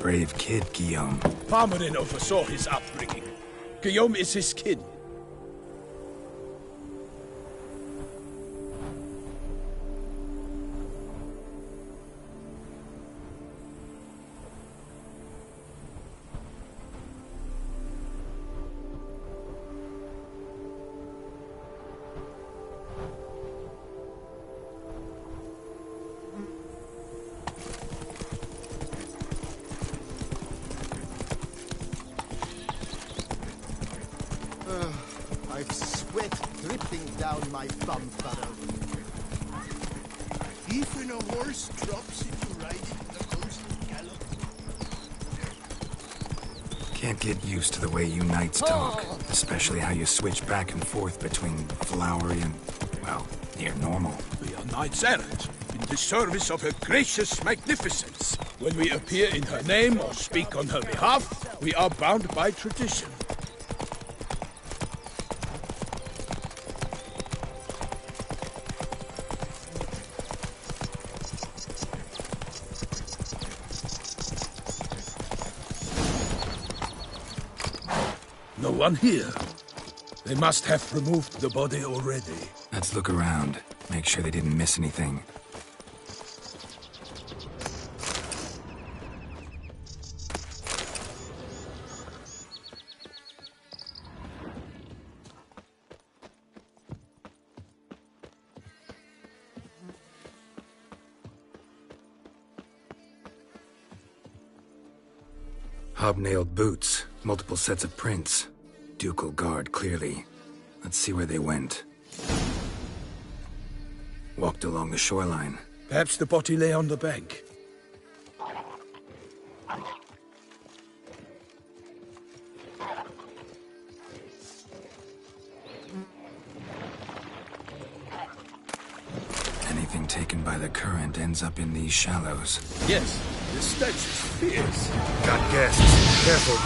brave kid, Guillaume. Parmanin oversaw his upbringing. Guillaume is his kin. I've sweat dripping down my bum furrow. Even a horse drops into riding the coastal gallop. Can't get used to the way you knights talk. Especially how you switch back and forth between flowery and, well, near normal. We are knights errant, in the service of her gracious magnificence. When we appear in her name or speak on her behalf, we are bound by tradition. No one here. They must have removed the body already. Let's look around. Make sure they didn't miss anything. Hobnailed boots, multiple sets of prints. Ducal guard, clearly. Let's see where they went. Walked along the shoreline. Perhaps the body lay on the bank. Anything taken by the current ends up in these shallows. Yes, the stench is fierce. Got guests. Careful.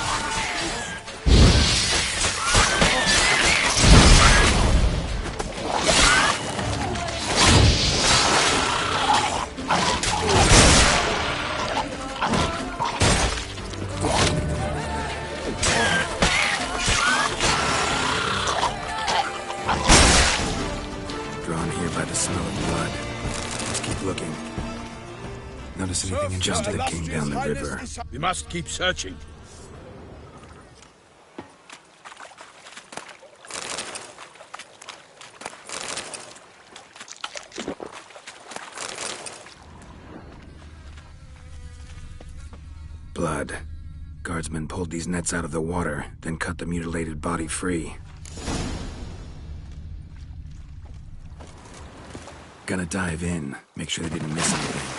Drawn here by the smell of blood. Let's keep looking. Notice anything interesting that came down the river? We must keep searching. Blood. Guardsmen pulled these nets out of the water, then cut the mutilated body free. Gonna dive in, make sure they didn't miss anything.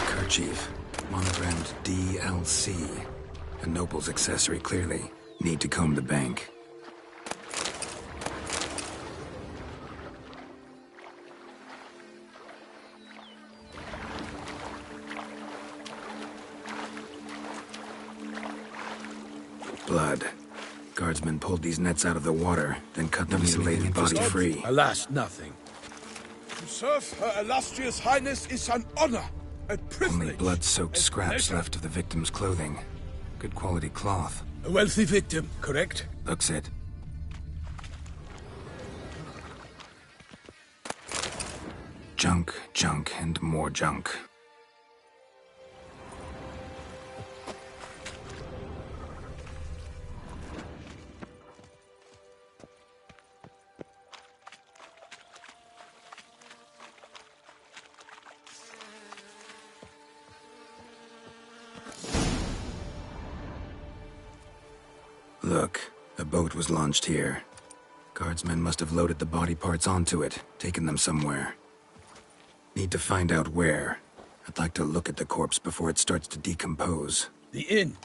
Kerchief. Monogrammed DLC. A noble's accessory, clearly. Need to comb the bank. Blood. Guardsmen pulled these nets out of the water, then cut the mutilated body free. Alas, nothing. To serve Her Illustrious Highness is an honor, a privilege. Only blood-soaked scraps left of the victim's clothing. Good quality cloth. A wealthy victim, correct? Looks it. Junk, junk, and more junk. Look, a boat was launched here. Guardsmen must have loaded the body parts onto it, taken them somewhere. Need to find out where. I'd like to look at the corpse before it starts to decompose. The inn.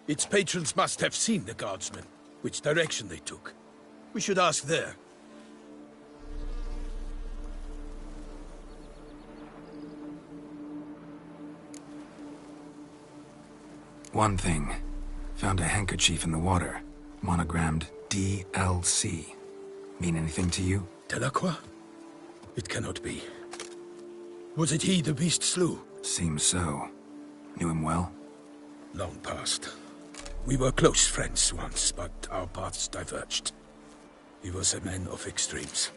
Its patrons must have seen the guardsmen, which direction they took. We should ask there. One thing. Found a handkerchief in the water. Monogrammed DLC. Mean anything to you? Delacroix? It cannot be. Was it he the beast slew? Seems so. Knew him well? Long past. We were close friends once, but our paths diverged. He was a man of extremes,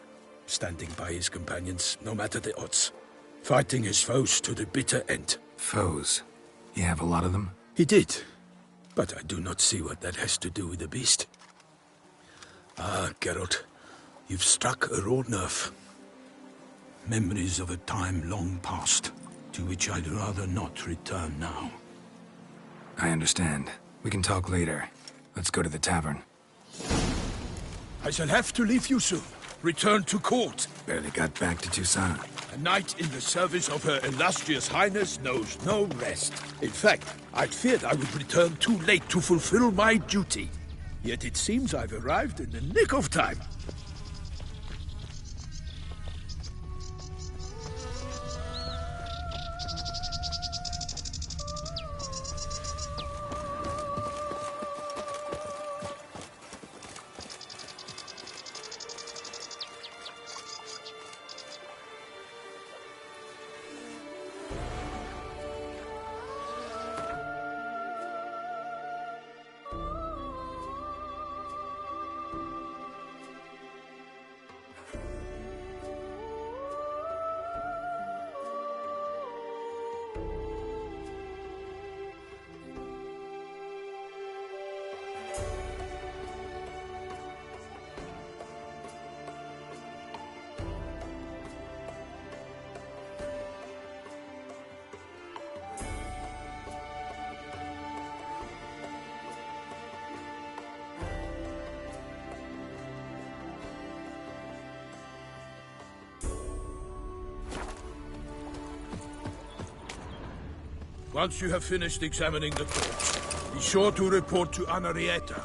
standing by his companions no matter the odds, fighting his foes to the bitter end. Foes? You have a lot of them? He did, but I do not see what that has to do with the beast. Ah, Geralt, you've struck a raw nerve. Memories of a time long past, to which I'd rather not return now. I understand. We can talk later. Let's go to the tavern. I shall have to leave you soon. Return to court. Barely got back to Toussaint. A knight in the service of Her Illustrious Highness knows no rest. In fact, I'd feared I would return too late to fulfill my duty. Yet it seems I've arrived in the nick of time. Once you have finished examining the corpse, be sure to report to Henrietta.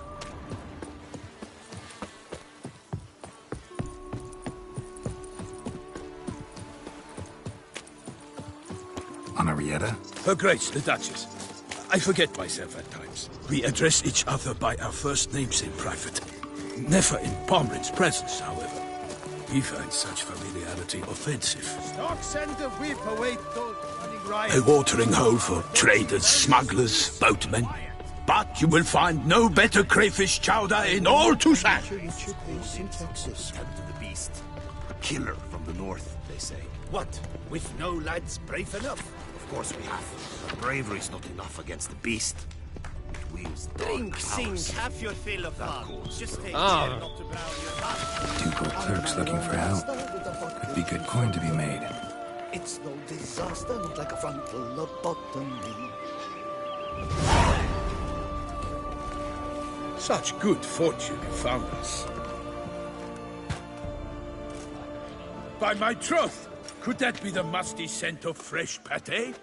Henrietta? Her Grace, the Duchess. I forget myself at times. We address each other by our first names in private. Never in Pomrin's presence, however. He finds such familiarity offensive. Stock send a whip away those running riot. A watering hole for traders, smugglers, boatmen. But you will find no better crayfish chowder in all Toussaint. In Texas. Come to the beast. A killer from the north, they say. What? With no lads brave enough? Of course we have. But bravery's not enough against the beast. Drink, sing, have your fill of fun. Just take care not to drown your heart. Two poor clerks looking for help. Could be good coin to be made. It's no disaster, not like a frontal lobotomy. Such good fortune you found us. By my troth, could that be the musty scent of fresh pâté?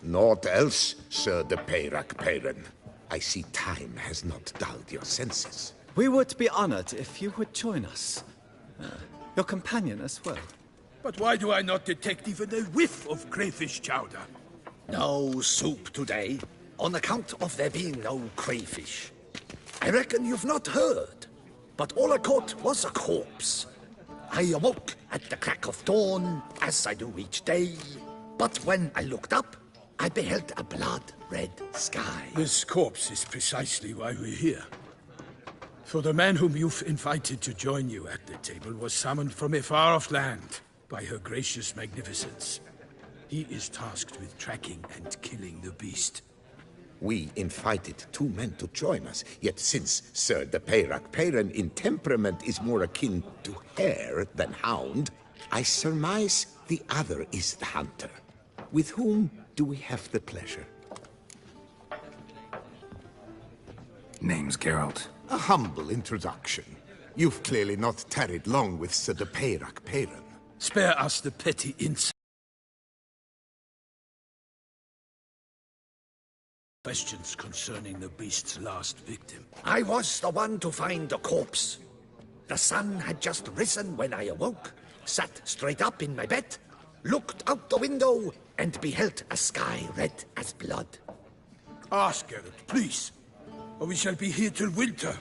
Naught else, Sir de Peyrac-Peyran. I see time has not dulled your senses. We would be honored if you would join us. Your companion as well. But why do I not detect even a whiff of crayfish chowder? No soup today, on account of there being no crayfish. I reckon you've not heard, but all I caught was a corpse. I awoke at the crack of dawn, as I do each day, but when I looked up, I beheld a blood-red sky. This corpse is precisely why we're here. For the man whom you've invited to join you at the table was summoned from a far-off land by her gracious magnificence. He is tasked with tracking and killing the beast. We invited two men to join us, yet since Sir de Peyrac-Peyran in temperament is more akin to hare than hound, I surmise the other is the hunter. With whom do we have the pleasure? Name's Geralt. A humble introduction. You've clearly not tarried long with Sir the Peyrac Peyran. Spare us the petty insults. Questions concerning the beast's last victim. I was the one to find the corpse. The sun had just risen when I awoke, sat straight up in my bed, looked out the window, and beheld a sky red as blood. Ask, Geralt, please, or we shall be here till winter.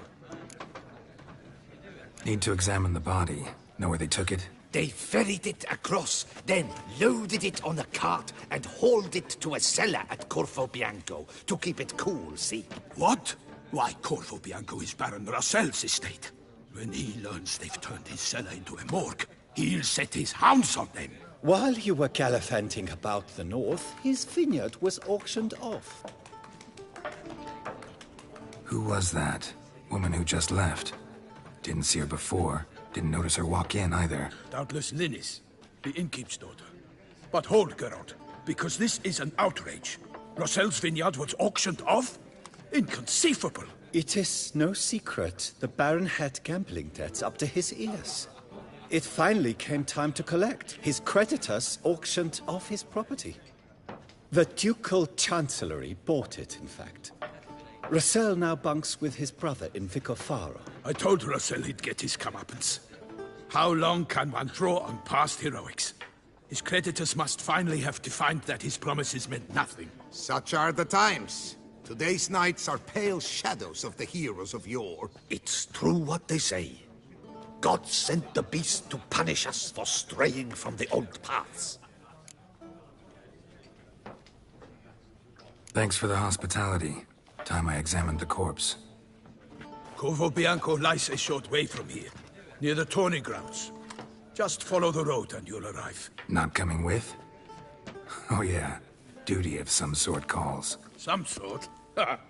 Need to examine the body. Know where they took it? They ferried it across, then loaded it on a cart and hauled it to a cellar at Corvo Bianco to keep it cool, see? What? Why, Corvo Bianco is Baron Russell's estate. When he learns they've turned his cellar into a morgue, he'll set his hounds on them. While you were gallivanting about the north, his vineyard was auctioned off. Who was that? Woman who just left. Didn't see her before. Didn't notice her walk in either. Doubtless Linnis, the innkeep's daughter. But hold, Geralt, because this is an outrage. Russell's vineyard was auctioned off? Inconceivable. It is no secret the Baron had gambling debts up to his ears. It finally came time to collect. His creditors auctioned off his property. The Ducal Chancellery bought it, in fact. Russell now bunks with his brother in Vicofaro. I told Russell he'd get his comeuppance. How long can one draw on past heroics? His creditors must finally have defined that his promises meant nothing. Such are the times. Today's knights are pale shadows of the heroes of yore. It's true what they say. God sent the beast to punish us for straying from the old paths. Thanks for the hospitality. Time I examined the corpse. Corvo Bianco lies a short way from here, near the tourney grounds. Just follow the road and you'll arrive. Not coming with? Oh yeah, duty of some sort calls. Some sort? Ha!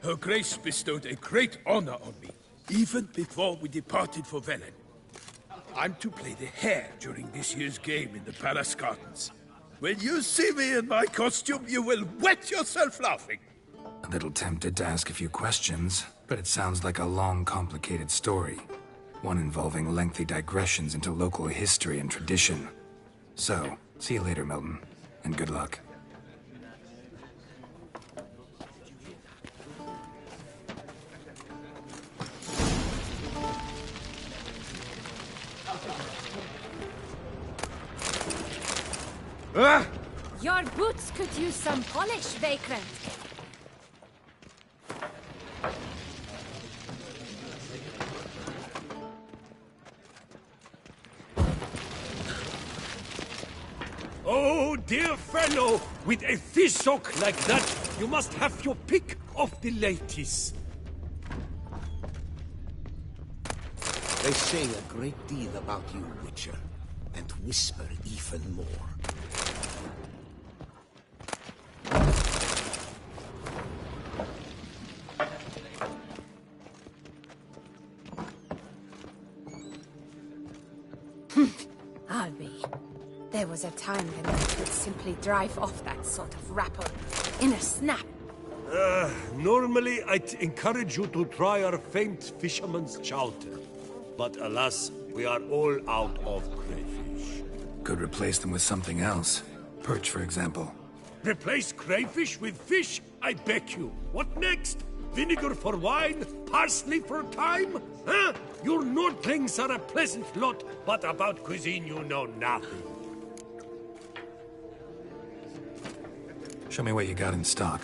Her Grace bestowed a great honor on me, even before we departed for Velen. I'm to play the hare during this year's game in the Palace Gardens. When you see me in my costume, you will wet yourself laughing. A little tempted to ask a few questions, but it sounds like a long, complicated story. One involving lengthy digressions into local history and tradition. So, see you later, Milton, and good luck. Your boots could use some polish, Vagrant. Oh, dear fellow, with a fish hook like that, you must have your pick of the ladies. They say a great deal about you, Witcher, and whisper even more. I'll be. There was a time when I could simply drive off that sort of rapper in a snap. Normally, I'd encourage you to try our famed fisherman's chowder. But alas, we are all out of crayfish. Could replace them with something else. Perch, for example. Replace crayfish with fish? I beg you. What next? Vinegar for wine? Parsley for thyme? Huh? Your Nordlings are a pleasant lot, but about cuisine you know nothing. Show me what you got in stock.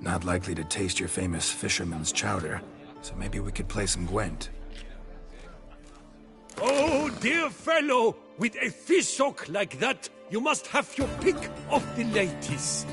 Not likely to taste your famous fisherman's chowder, so maybe we could play some Gwent. Oh, dear fellow, with a fish hook like that, you must have your pick of the ladies.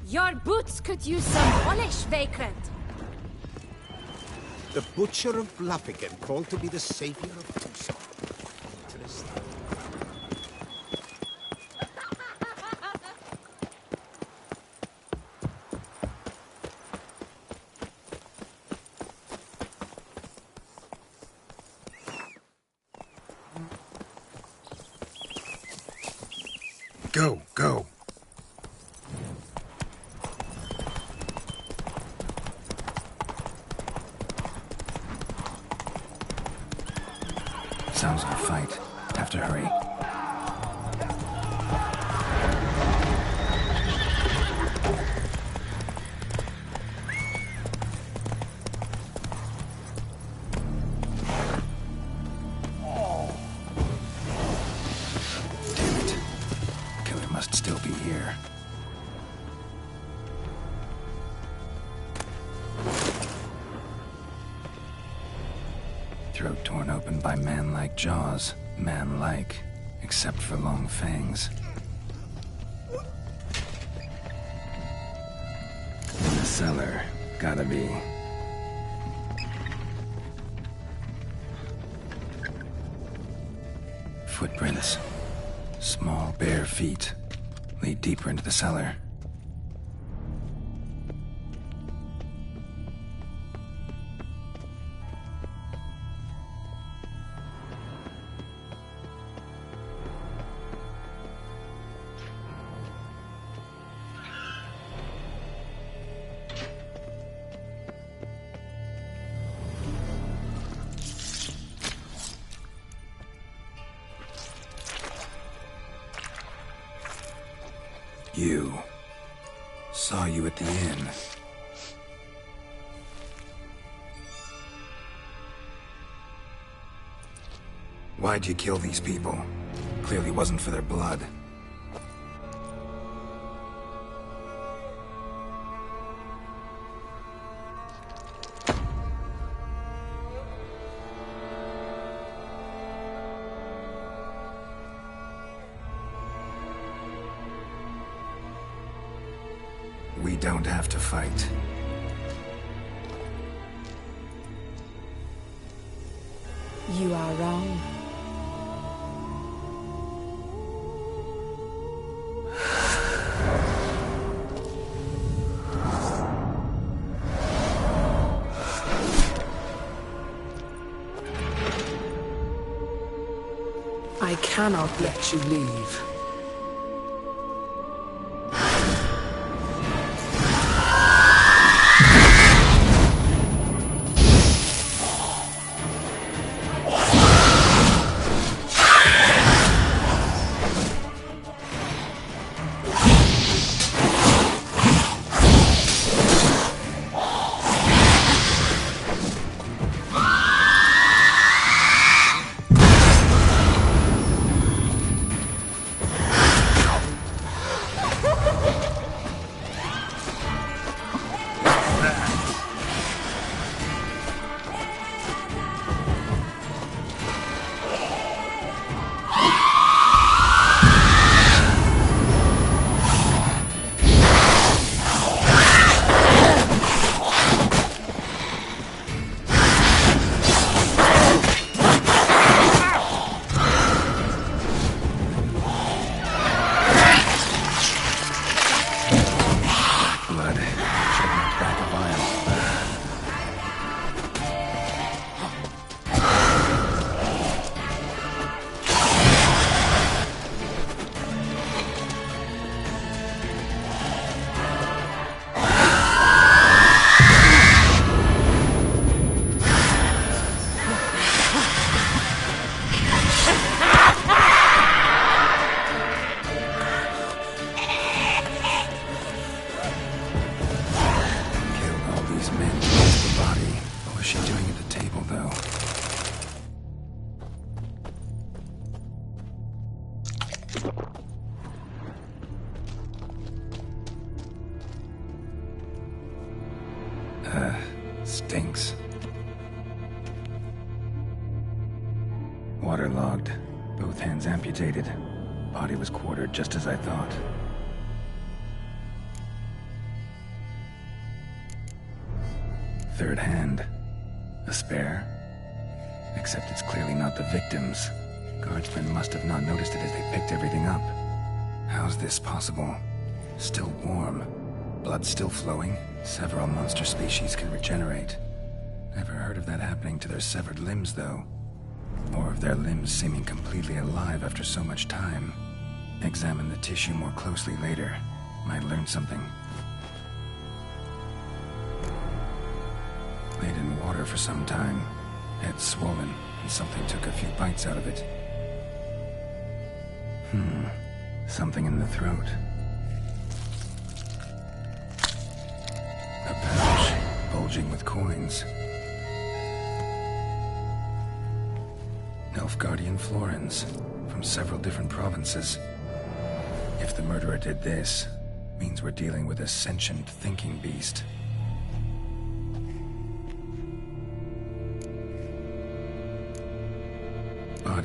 Your boots could use some polish, vagrant. The Butcher of Bluffigan, called to be the savior of TOUSSAINT. Interesting. Go, go. Sounds like a fight. Have to hurry. Damn it. Killer must still be here. throat torn open by man-like jaws. Man-like, except for long fangs. In the cellar, gotta be. Footprints. Small, bare feet lead deeper into the cellar. You. Saw you at the inn. Why'd you kill these people? Clearly wasn't for their blood. We don't have to fight. You are wrong. I cannot let you leave. Stinks. Waterlogged. Both hands amputated. Body was quartered just as I thought. Third hand. A spare. Except it's clearly not the victim's. Guardsmen must have not noticed it as they picked everything up. How's this possible? Still warm. Blood still flowing. Several monster species can regenerate. Never heard of that happening to their severed limbs, though. Or of their limbs seeming completely alive after so much time. Examine the tissue more closely later. Might learn something. Laid in water for some time. Head swollen, and something took a few bites out of it. Something in the throat. A pouch, bulging with coins. Nilfgaardian florins, from several different provinces. If the murderer did this, means we're dealing with a sentient thinking beast.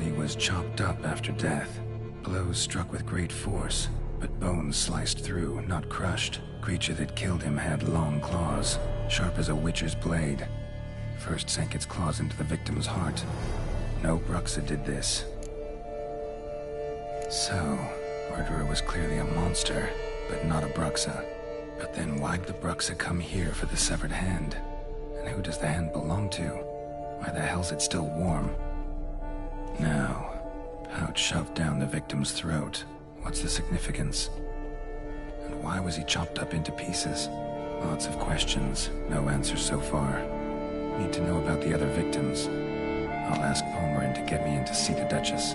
body was chopped up after death. Blows struck with great force, but bones sliced through, not crushed. Creature that killed him had long claws, sharp as a witcher's blade. First sank its claws into the victim's heart. No Bruxa did this. So, murderer was clearly a monster, but not a Bruxa. But then why'd the Bruxa come here for the severed hand? And who does the hand belong to? Why the hell's it still warm? Now, pouch shoved down the victim's throat. What's the significance? And why was he chopped up into pieces? Lots of questions, no answers so far. Need to know about the other victims. I'll ask Pomerin to get me in to see the Duchess.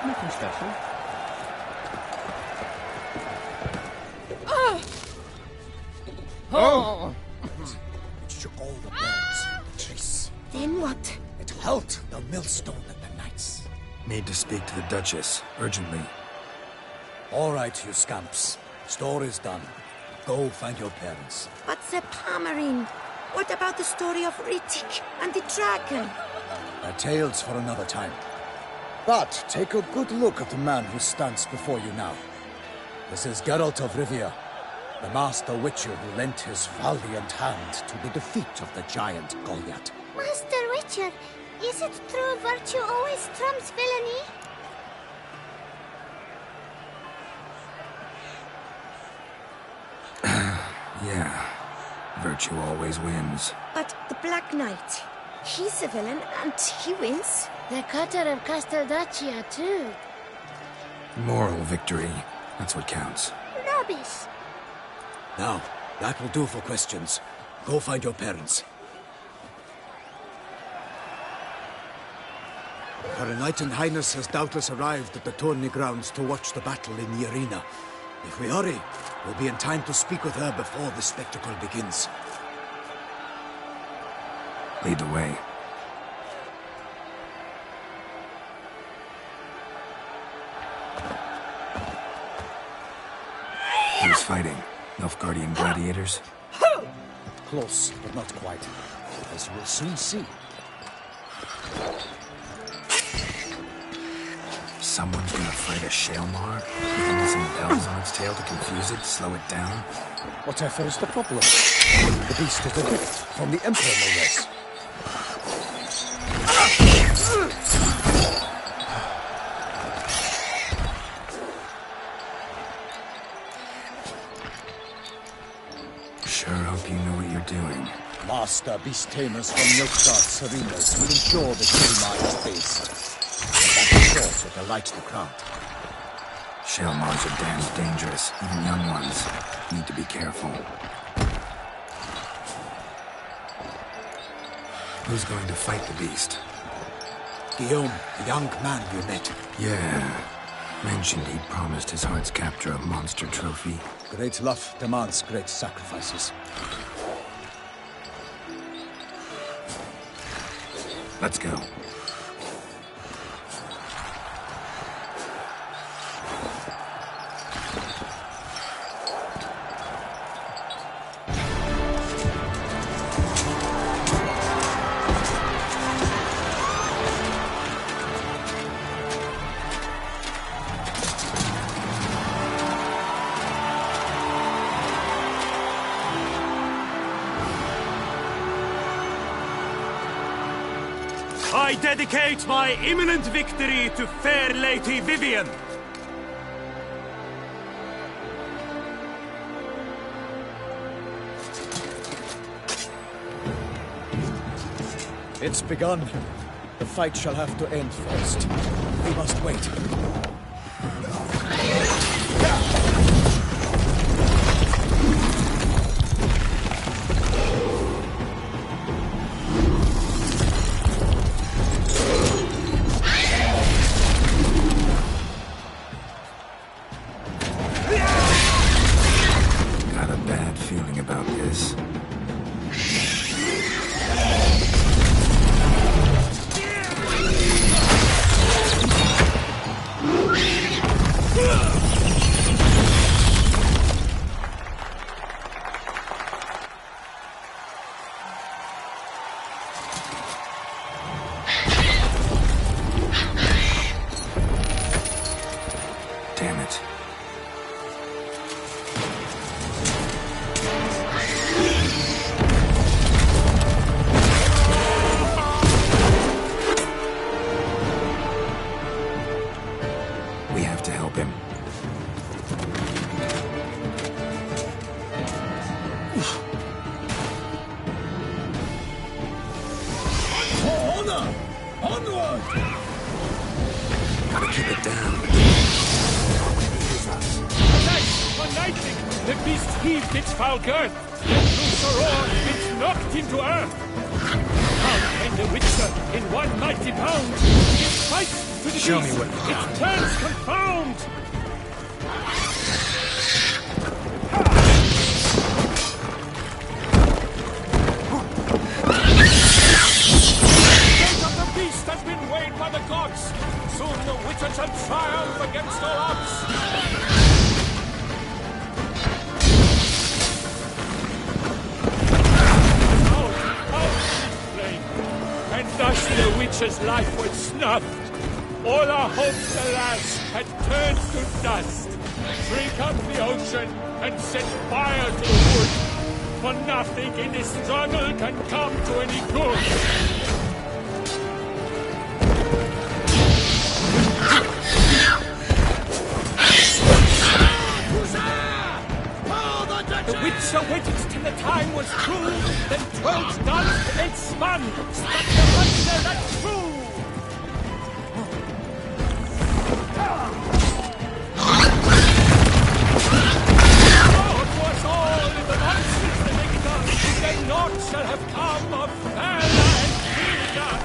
Nothing special. Oh! It shook all the bones. Jeez. Then what? It held the millstone at the knights. Need to speak to the Duchess, urgently. All right, you scamps. Store is done. Go find your parents. But the Pomerin. What about the story of Rittik and the dragon? Tales for another time. But take a good look at the man who stands before you now. This is Geralt of Rivia, the master witcher who lent his valiant hand to the defeat of the giant Goliath. Master Witcher, is it true virtue always trumps villainy? Yeah, virtue always wins. But the Black Knight, he's a villain and he wins. The cutter of Casteldacia, too. Moral victory, that's what counts. Rubbish. Now, that will do for questions. Go find your parents. Her Knight and Highness has doubtless arrived at the tourney grounds to watch the battle in the arena. If we hurry, we'll be in time to speak with her before the spectacle begins. Lead the way. Who's fighting? Nilfgaardian gladiators? Close, but not quite. As we'll soon see. someone's gonna fight a Shaelmar? With some bells on its tail to confuse it, slow it down? Whatever is the problem? The beast is a gift from the Emperor, no less. Sure hope you know what you're doing. Master beast tamers from Nilfgaard's Serenas will ensure the Shaelmar is faced. But that ensures it delights the crowd. Shaelmars are damn dangerous, even young ones. Need to be careful. Who's going to fight the beast? Guillaume, the young man you met. Yeah. Mentioned he'd promised his heart's captor a monster trophy. Great love demands great sacrifices. Let's go. I dedicate my imminent victory to fair Lady Vivian. It's begun. The fight shall have to end first. We must wait. Got a bad feeling about this. Damn it. We have to help him. For honor! Onward! Gotta keep it down. Uniting, the beast heaved its foul girth. Through Soror, it's knocked into earth. Down came the Witcher in one mighty bound. It fights to the Show me beast. what you've done. It turns confound. The fate of the beast has been weighed by the gods. Soon the Witcher shall triumph against all odds. And thus the witch's life was snuffed. All our hopes, alas, had turned to dust. Drink up the ocean and set fire to the wood. For nothing in this struggle can come to any good. The Witcher waited till the time was true, then twirled dance and spun, struck the monster that true. Oh, 'twas all in the monster's the victor, they not shall have come of valor and vigor.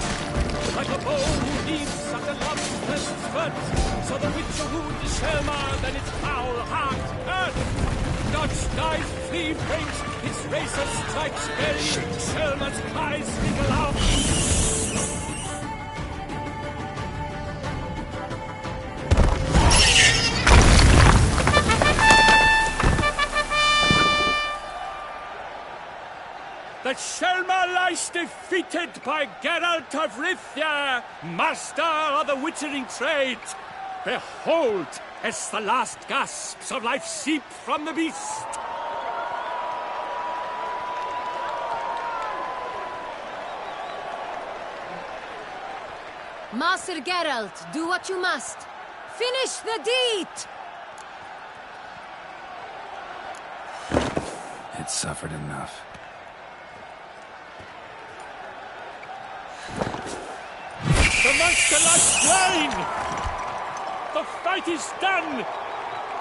Like a bow who leaves at the love's first spurt, so the Witcher wound the Shaelmar, then its foul heart hurt. Dodge dies, flee faints, his racer strikes belly, Shaelmar's cries ring aloud. That Shaelmar lies defeated by Geralt of Rithia, master of the witchering trade. Behold, as the last gasps of life seep from the beast. Master Geralt, do what you must. Finish the deed! It's suffered enough. The monster lies slain! The fight is done!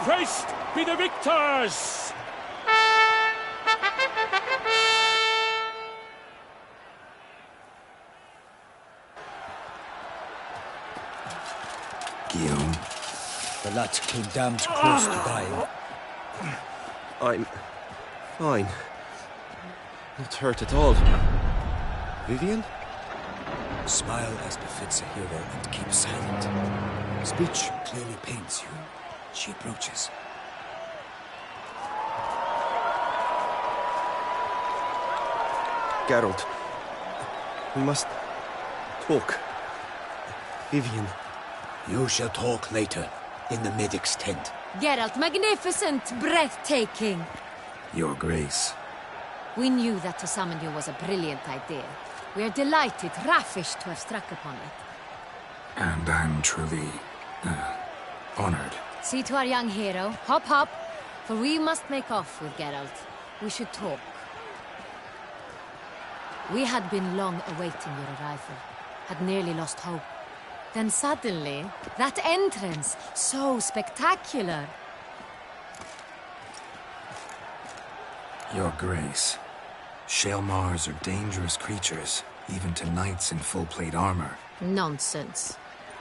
Praised be the victors! Guillaume? The lad came damned close to dying. I'm fine. Not hurt at all. Vivian? Smile as befits a hero and keep silent. Speech clearly pains you. She approaches. Geralt. We must talk. Vivian. You shall talk later, in the medic's tent. Geralt, magnificent, breathtaking. Your Grace. We knew that to summon you was a brilliant idea. We are delighted, ravished to have struck upon it. And I'm truly, honored. See to our young hero. Hop, hop. For we must make off with Geralt. We should talk. We had been long awaiting your arrival. Had nearly lost hope. Then suddenly, that entrance, so spectacular. Your Grace. Shaelmars are dangerous creatures, even to knights in full plate armor. Nonsense.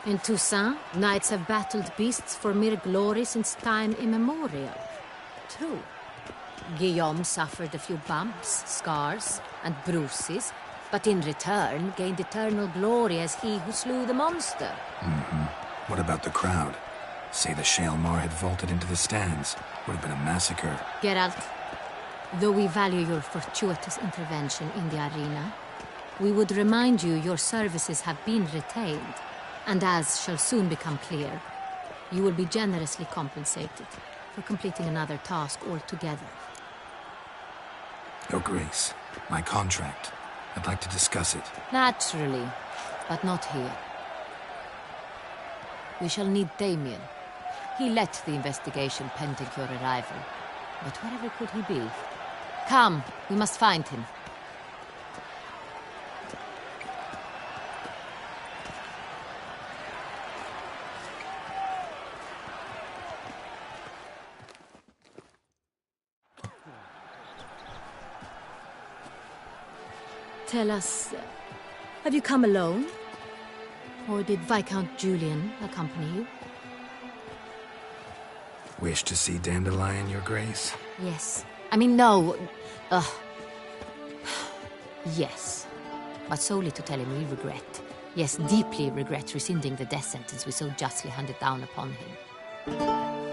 In Toussaint, knights have battled beasts for mere glory since time immemorial. True. Guillaume suffered a few bumps, scars, and bruises, but in return gained eternal glory as he who slew the monster. What about the crowd? Say the Shaelmar had vaulted into the stands. Would have been a massacre. Geralt, though we value your fortuitous intervention in the arena, we would remind you your services have been retained, and as shall soon become clear, you will be generously compensated for completing another task altogether. Your Grace, my contract. I'd like to discuss it. Naturally, but not here. We shall need Damien. He led the investigation pending your arrival. But wherever could he be? Come, we must find him. Tell us, have you come alone? Or did Viscount Julian accompany you? Wish to see Dandelion, Your Grace? Yes. I mean, no. Yes. But solely to tell him we regret. Yes, deeply regret rescinding the death sentence we so justly handed down upon him.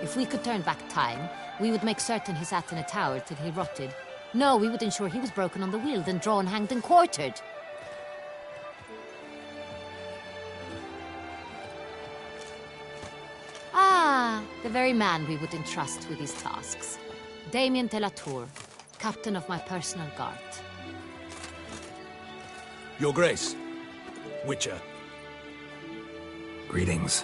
If we could turn back time, we would make certain he sat in a tower till he rotted. No, we would ensure he was broken on the wheel, then drawn, hanged, and quartered. Ah, the very man we would entrust with these tasks. Damien de la Tour, captain of my personal guard. Your Grace. Witcher. Greetings.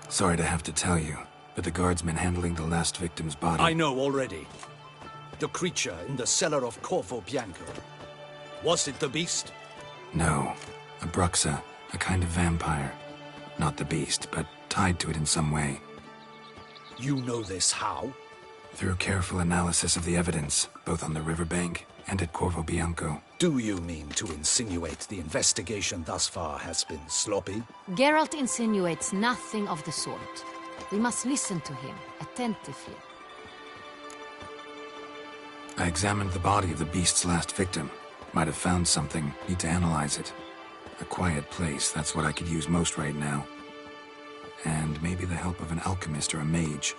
Sorry to have to tell you, but the guardsman handling the last victim's body... I know already. The creature in the cellar of Corvo Bianco. Was it the beast? No. A Bruxa, a kind of vampire. Not the beast, but tied to it in some way. You know this how? Through careful analysis of the evidence, both on the riverbank and at Corvo Bianco. Do you mean to insinuate the investigation thus far has been sloppy? Geralt insinuates nothing of the sort. We must listen to him, attentively. I examined the body of the beast's last victim. Might have found something, need to analyze it. A quiet place, that's what I could use most right now. And maybe the help of an alchemist or a mage.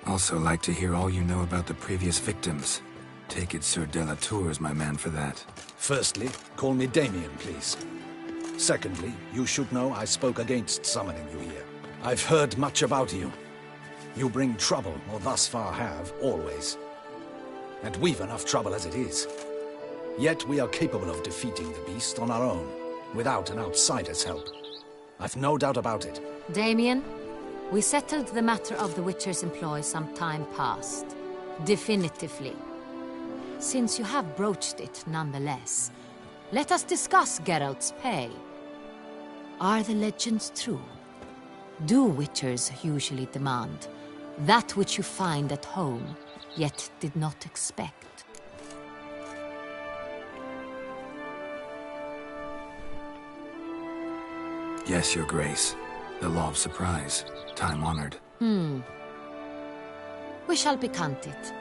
Also like to hear all you know about the previous victims. Take it Sir de la Tour is my man for that. Firstly, call me Damien, please. Secondly, you should know I spoke against summoning you here. I've heard much about you. You bring trouble, or thus far have, always. And we've enough trouble as it is. Yet we are capable of defeating the beast on our own, without an outsider's help. I've no doubt about it. Damien, we settled the matter of the Witcher's employ some time past. Definitively. Since you have broached it nonetheless, let us discuss Geralt's pay. Are the legends true? Do Witchers usually demand that which you find at home, yet did not expect? Yes, Your Grace. The law of surprise. Time-honored. We shall becant it.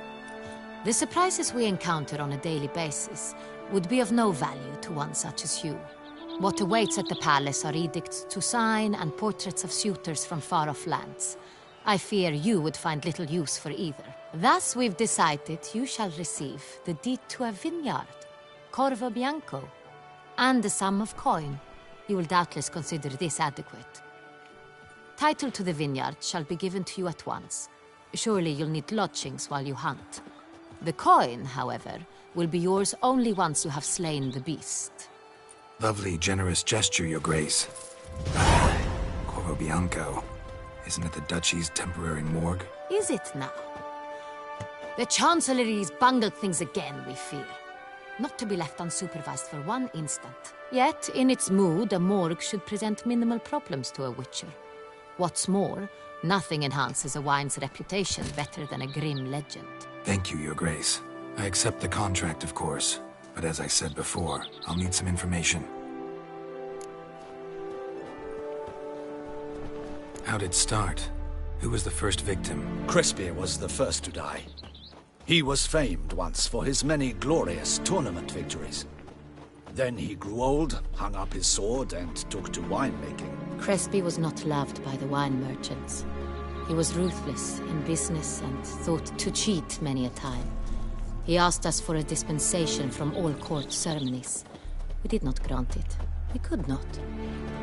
The surprises we encounter on a daily basis would be of no value to one such as you. What awaits at the palace are edicts to sign and portraits of suitors from far-off lands. I fear you would find little use for either. Thus we've decided you shall receive the deed to a vineyard, Corvo Bianco, and the sum of coin. You will doubtless consider this adequate. Title to the vineyard shall be given to you at once. Surely you'll need lodgings while you hunt. The coin, however, will be yours only once you have slain the beast. Lovely, generous gesture, Your Grace. Corvo Bianco. Isn't it the Duchy's temporary morgue? Is it now? The Chancellery's bungled things again, we fear. Not to be left unsupervised for one instant. Yet, in its mood, a morgue should present minimal problems to a Witcher. What's more, nothing enhances a wine's reputation better than a grim legend. Thank you, Your Grace. I accept the contract, of course. But as I said before, I'll need some information. How'd it start? Who was the first victim? Crespy was the first to die. He was famed once for his many glorious tournament victories. Then he grew old, hung up his sword, and took to winemaking. Crespy was not loved by the wine merchants. He was ruthless in business and thought to cheat many a time. He asked us for a dispensation from all court ceremonies. We did not grant it. We could not.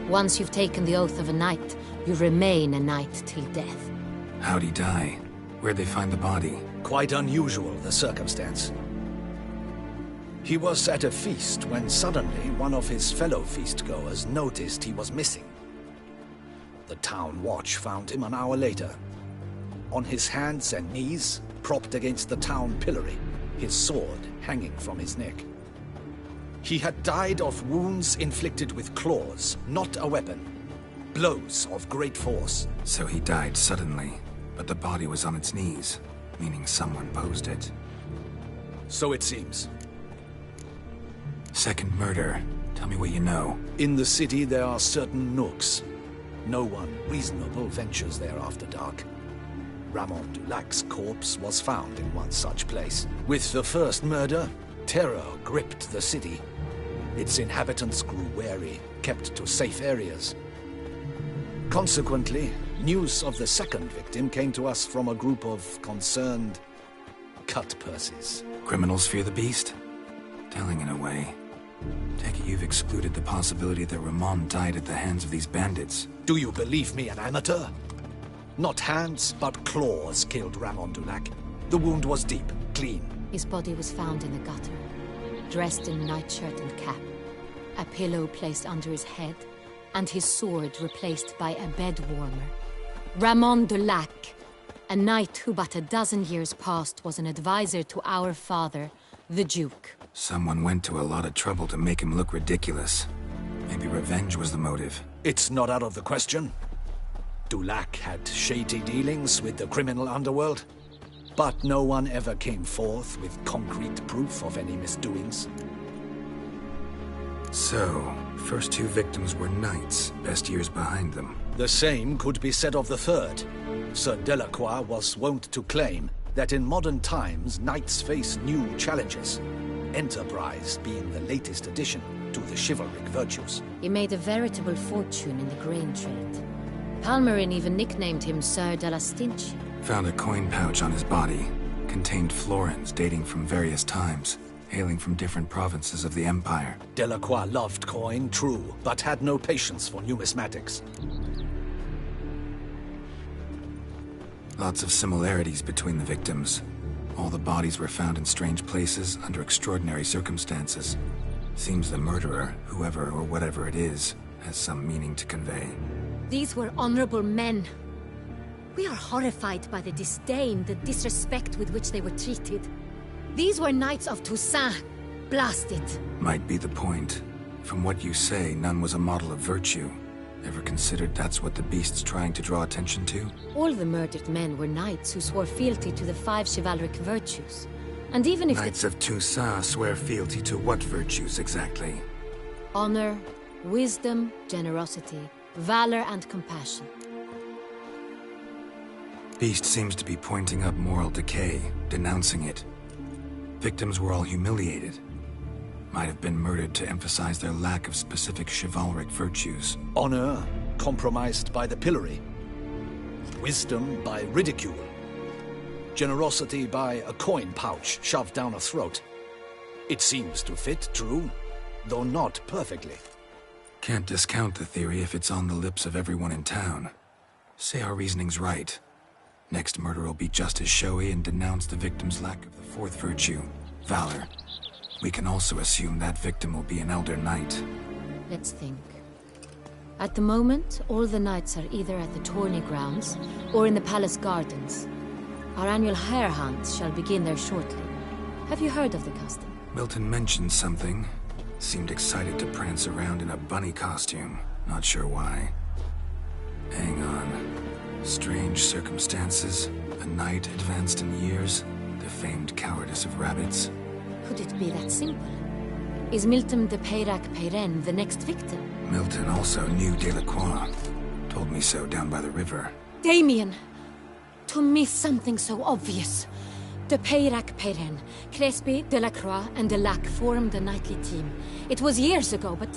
Once you've taken the oath of a knight, you remain a knight till death. How'd he die? Where'd they find the body? Quite unusual, the circumstance. He was at a feast when suddenly one of his fellow feastgoers noticed he was missing. The town watch found him an hour later. On his hands and knees, propped against the town pillory, his sword hanging from his neck. He had died of wounds inflicted with claws, not a weapon. Blows of great force. So he died suddenly, but the body was on its knees, meaning someone posed it. So it seems. Second murder. Tell me what you know. In the city there are certain nooks. No one reasonable ventures there after dark. Ramon Dulac's corpse was found in one such place. With the first murder, terror gripped the city. Its inhabitants grew wary, kept to safe areas. Consequently, news of the second victim came to us from a group of concerned cut-purses. Criminals fear the beast? Telling in a way. Take it you've excluded the possibility that Ramon died at the hands of these bandits. Do you believe me an amateur? Not hands, but claws killed Ramon Dulac. The wound was deep, clean. His body was found in the gutter, dressed in nightshirt and cap, a pillow placed under his head, and his sword replaced by a bed warmer. Ramon Dulac, a knight who but a dozen years past was an advisor to our father, the Duke. Someone went to a lot of trouble to make him look ridiculous. Maybe revenge was the motive. It's not out of the question. Dulac had shady dealings with the criminal underworld, but no one ever came forth with concrete proof of any misdoings. So, first two victims were knights, best years behind them. The same could be said of the third. Sir Delacroix was wont to claim that in modern times knights face new challenges, enterprise being the latest addition to the chivalric virtues. He made a veritable fortune in the grain trade. Palmerin even nicknamed him Sir de la Stinchi. Found a coin pouch on his body. Contained florins dating from various times. hailing from different provinces of the Empire. Delacroix loved coin, true, but had no patience for numismatics. Lots of similarities between the victims. All the bodies were found in strange places under extraordinary circumstances. Seems the murderer, whoever or whatever it is, has some meaning to convey. These were honorable men. We are horrified by the disdain, the disrespect with which they were treated. These were knights of Toussaint. Blast it. Might be the point. From what you say, none was a model of virtue. Ever considered that's what the beast's trying to draw attention to? All the murdered men were knights who swore fealty to the 5 chivalric virtues. And even if Knights of Toussaint swear fealty to what virtues exactly? honor, wisdom, generosity, valor, and compassion. Beast seems to be pointing up moral decay, denouncing it. Victims were all humiliated. Might have been murdered to emphasize their lack of specific chivalric virtues. Honor compromised by the pillory. Wisdom by ridicule. Generosity by a coin pouch shoved down a throat. It seems to fit, true, though not perfectly. Can't discount the theory if it's on the lips of everyone in town. Say our reasoning's right. Next murder will be just as showy and denounce the victim's lack of the 4th virtue, valor. We can also assume that victim will be an elder knight. Let's think. At the moment, all the knights are either at the tourney grounds or in the palace gardens. Our annual hare hunt shall begin there shortly. Have you heard of the custom? Milton mentioned something. Seemed excited to prance around in a bunny costume. Not sure why. Hang on. Strange circumstances. A knight advanced in years. The famed cowardice of rabbits. Could it be that simple? Is Milton de Peyrac-Peyren the next victim? Milton also knew Delacroix. Told me so down by the river. Damien! To miss something so obvious. De Peyrac-Peyren, Crespi, Delacroix, and Delac formed a knightly team. It was years ago, but...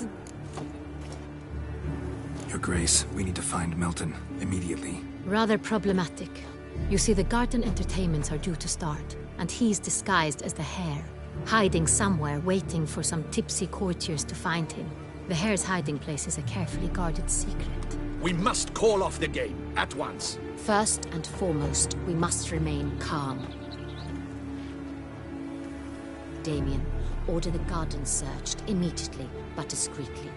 Your Grace, we need to find Milton, immediately. Rather problematic. You see, the garden entertainments are due to start, and he's disguised as the hare, hiding somewhere, waiting for some tipsy courtiers to find him. The hare's hiding place is a carefully guarded secret. We must call off the game, at once. First and foremost, we must remain calm. Damien, order the garden searched immediately, but discreetly.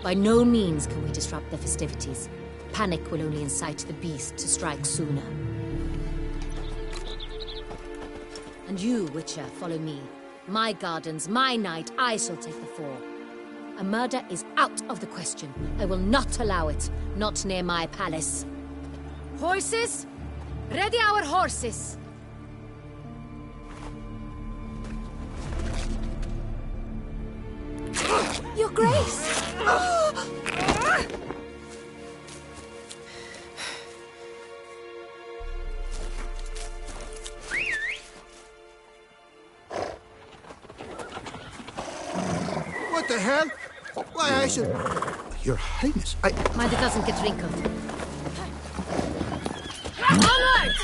By no means can we disrupt the festivities. Panic will only incite the beast to strike sooner. And you, Witcher, follow me. My gardens, my night, I shall take the fall. A murder is out of the question. I will not allow it. Not near my palace. Horses? Ready our horses! Your Grace! What the hell? Why, I should... Your Highness, Mind it doesn't get wrinkled. Onward!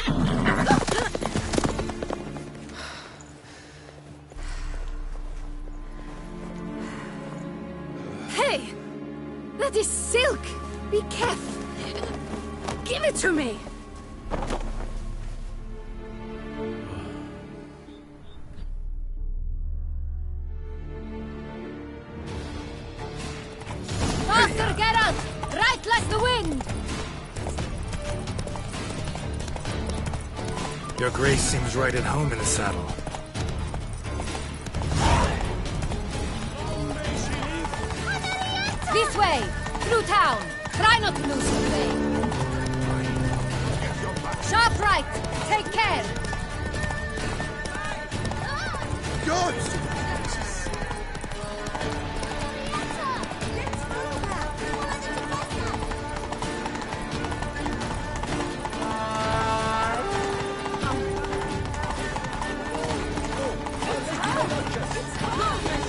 Hey! That is silk! Be careful! Give it to me! Faster, Geralt! Right like the wind! Your Grace seems right at home in the saddle. This way! Through town! Try not to lose your way! Sharp right! Take care! Gods!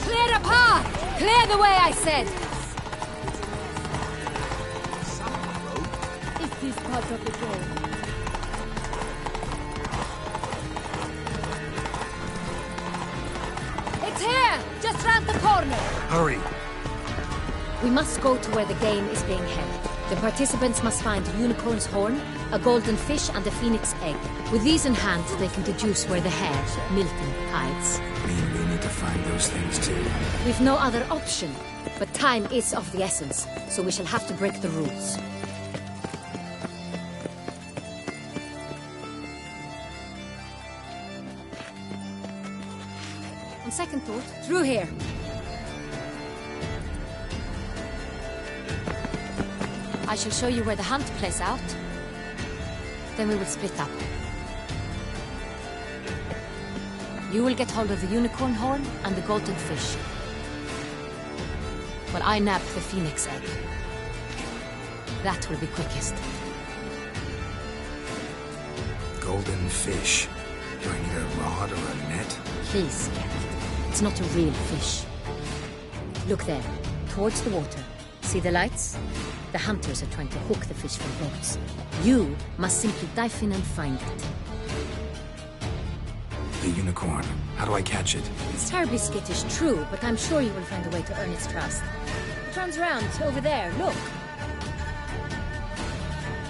Clear a path! Clear the way, I said! Is this part of the game? It's him! corner! Hurry! We must go to where the game is being held. The participants must find a unicorn's horn, a golden fish, and a phoenix egg. With these in hand, they can deduce where the hare, Milton, hides. We need to find those things too. We've no other option. But time is of the essence, so we shall have to break the rules. On second thought, through here. I shall show you where the hunt plays out. Then we will split up. You will get hold of the unicorn horn and the golden fish, while I nab the phoenix egg. That will be quickest. Golden fish. Do I need a rod or a net? Please, Geralt. It's not a real fish. Look there, towards the water. See the lights? The hunters are trying to hook the fish from boats. You must simply dive in and find it. The unicorn. How do I catch it? It's terribly skittish, true, but I'm sure you will find a way to earn its trust. It runs around, over there, look.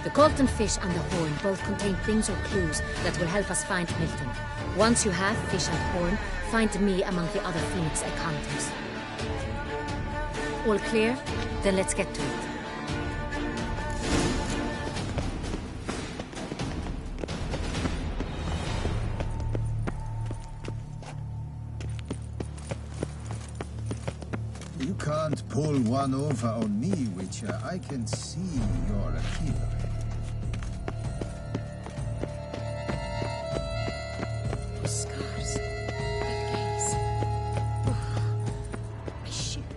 The golden fish and the horn both contain things or clues that will help us find Milton. Once you have fish and horn, find me among the other phoenix egg hunters. All clear? Then let's get to it. You can't pull one over on me, Witcher. I can see you're a killer. Those scars. That gaze. I shiver.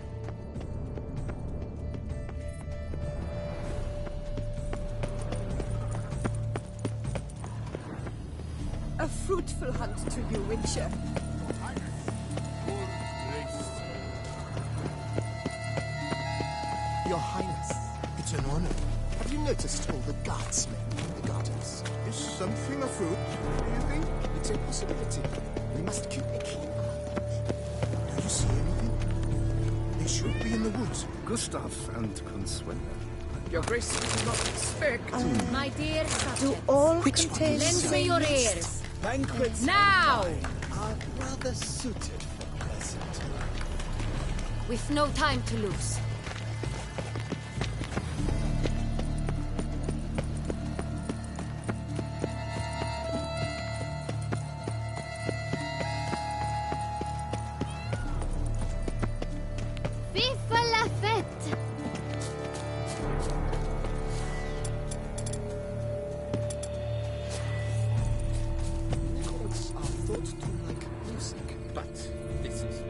A fruitful hunt to you, Witcher. Your Highness, it's an honor. Have you noticed all the guardsmen in the gardens? Is something afoot, do you think? It's a possibility. We must keep a keen eye. Do you see anything? They should be in the woods. Gustav and Consuela. Your Grace does not expect. My dear subjects. Do all Which contain lend me your ears. Banquets Now! are rather suited for present. We've no time to lose. Vive la fête! Chords are thought to like music, but this is...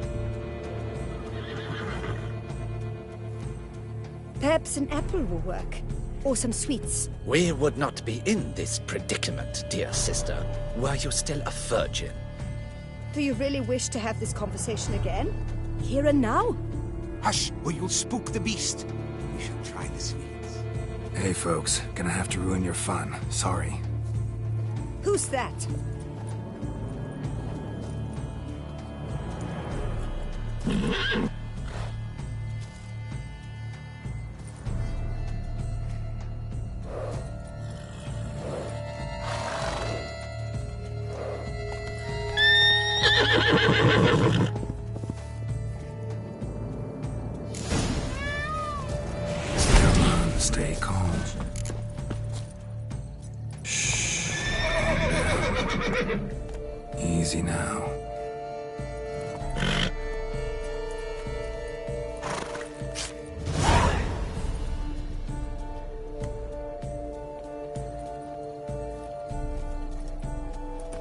Perhaps an apple will work. Or some sweets. We would not be in this predicament, dear sister, were you still a virgin. Do you really wish to have this conversation again? Here and now? Hush, or you'll spook the beast. We should try the sweets. Hey folks, gonna have to ruin your fun. Sorry. Who's that? Come on, stay calm. Shh. Easy now.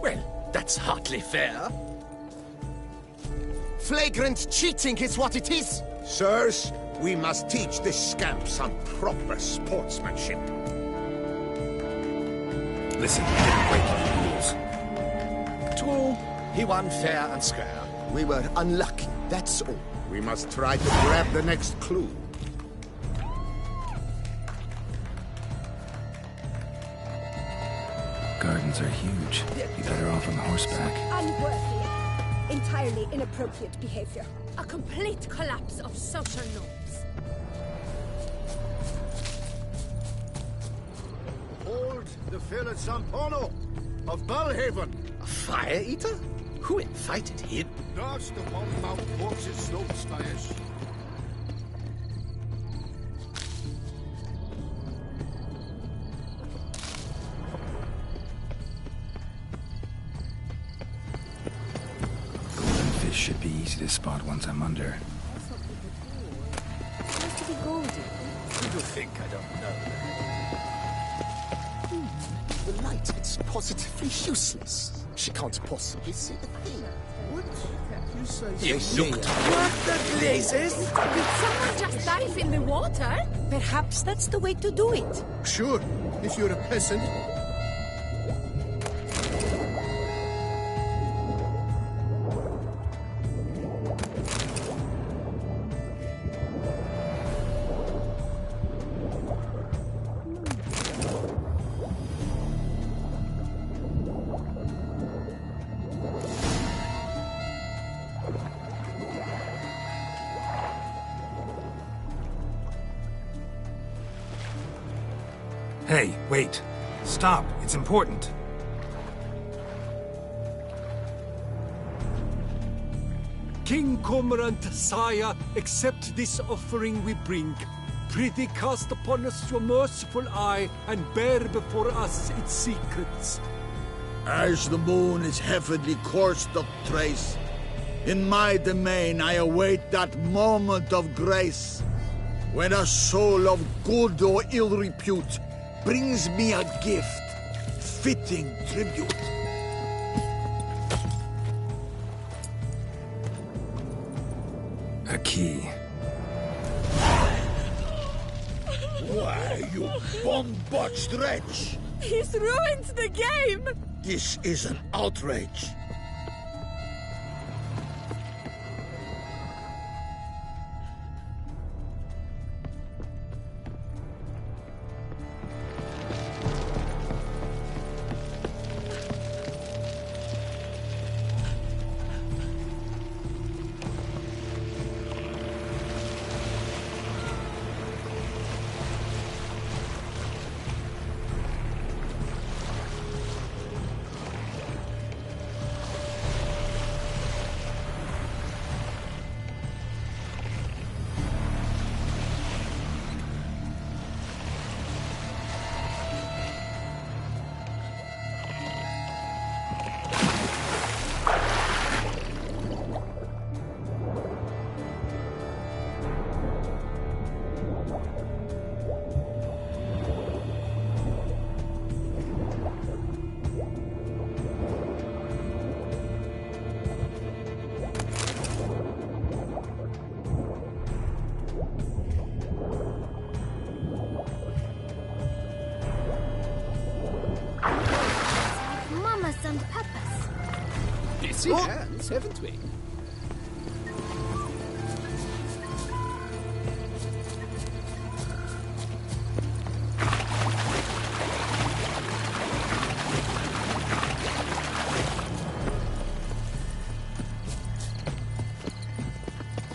Well, that's hardly fair. Flagrant cheating is what it is! Sirs, we must teach the scamp some proper sportsmanship. Listen, I didn't break any rules. True, he won fair and square. We were unlucky, that's all. We must try to grab the next clue. Gardens are huge. Be better off on horseback. Unworthy. Entirely inappropriate behavior. A complete collapse of social norms. Hold the Philip Sampono of Belhaven. A fire eater? Who invited him? That's the one about corpses Snowstires. Golden fish should be easy to spot once I'm under. It's supposed to be golden. You think I don't know that? The light, it's positively useless. She can't possibly see the thing. What? You say You looked. What the blazes? Did someone just dive in the water? Perhaps that's the way to do it. Sure, if you're a peasant. Hey, wait. Stop. It's important. King Cormorant, sire, accept this offering we bring. Prithee cast upon us your merciful eye, and bear before us its secrets. As the moon is heavenly coursed of trace, in my domain I await that moment of grace, when a soul of good or ill repute brings me a gift, fitting tribute. A key. Why, you bomb-botched wretch! He's ruined the game! This is an outrage. And Papa's. Busy hands, haven't we?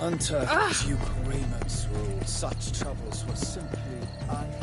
Unter Duke Raymond's rule, such troubles were simply unimaginable.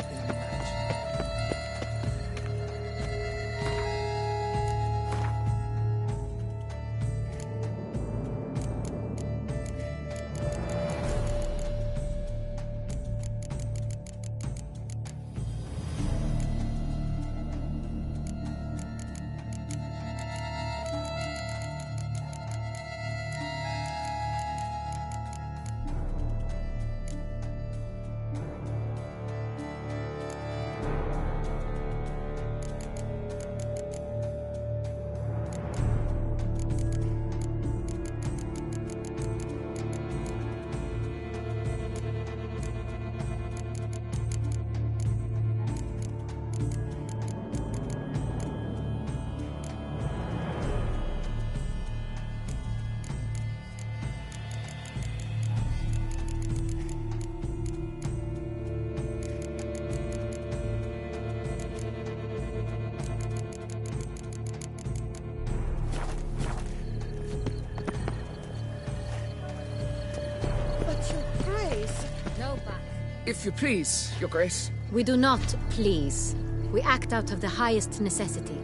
If you please, Your Grace. We do not please. We act out of the highest necessity.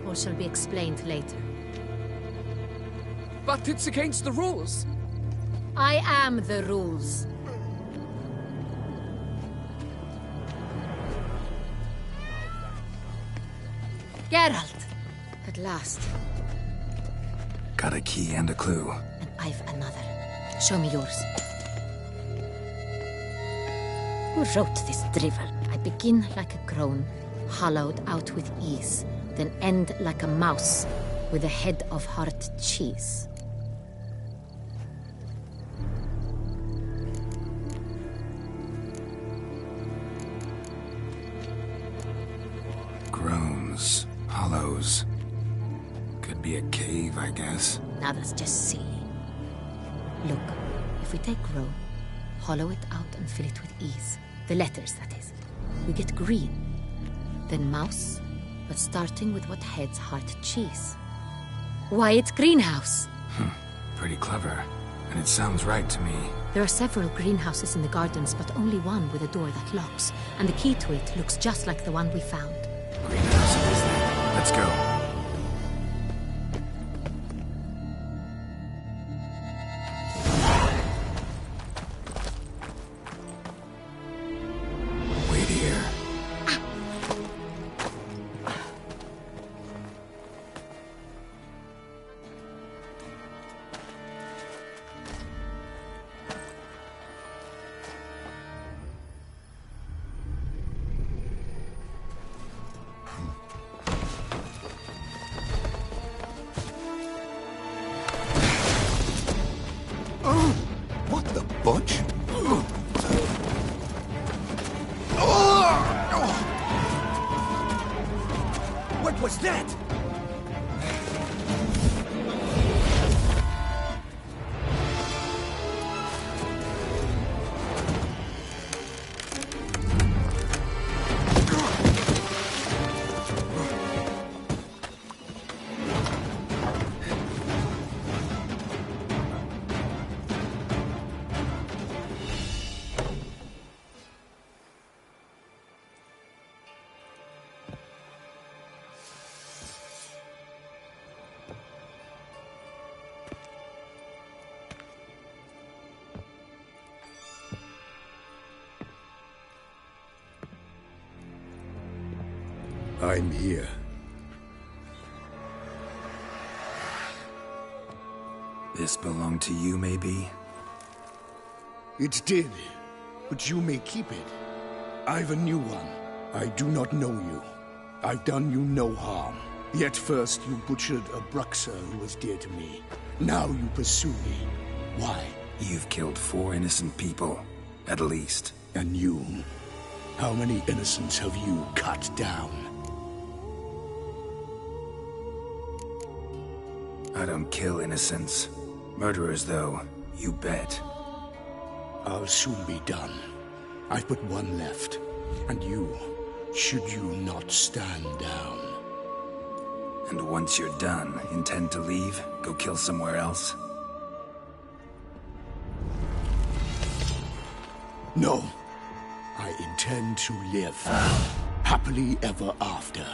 All shall be explained later. But it's against the rules. I am the rules. Geralt! At last. Got a key and a clue. And I've another. Show me yours. Who wrote this drivel? I begin like a crone, hollowed out with ease, then end like a mouse, with a head of hard cheese. Groans, hollows. Could be a cave, I guess. Now that's just silly. Look, if we take row, hollow it out and fill it with ease. The letters, that is. We get green. Then mouse, but starting with what heads hard cheese. Why, it's greenhouse. Pretty clever. And it sounds right to me. There are several greenhouses in the gardens, but only one with a door that locks. And the key to it looks just like the one we found. Greenhouse it is then. Let's go. Wait here. What the bunch? What was that? I'm here. This belonged to you, maybe? It did, but you may keep it. I've a new one. I do not know you. I've done you no harm. Yet first you butchered a Bruxer who was dear to me. Now you pursue me. Why? You've killed 4 innocent people, at least. And you? How many innocents have you cut down? I don't kill innocents. Murderers, though, you bet. I'll soon be done. I've but one left. And you, should you not stand down. And once you're done, intend to leave? Go kill somewhere else? No. I intend to live. Happily ever after.